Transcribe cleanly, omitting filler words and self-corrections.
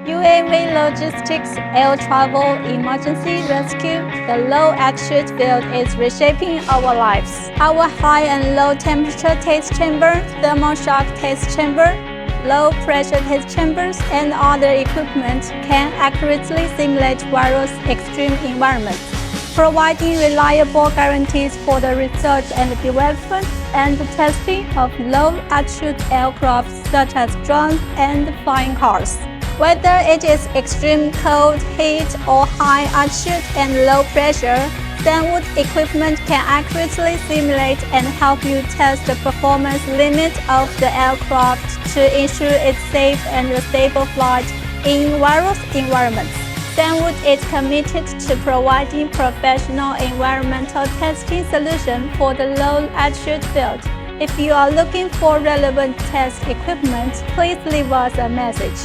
UAV logistics, air travel, emergency rescue, the low altitude field is reshaping our lives. Our high and low temperature test chamber, thermal shock test chamber, low pressure test chambers, and other equipment can accurately simulate various extreme environments, providing reliable guarantees for the research and development and testing of low-altitude aircraft such as drones and flying cars. Whether it is extreme cold, heat, or high altitude and low pressure, SANWOOD equipment can accurately simulate and help you test the performance limit of the aircraft to ensure its safe and stable flight in various environments. SANWOOD is committed to providing professional environmental testing solutions for the low-altitude field. If you are looking for relevant test equipment, please leave us a message.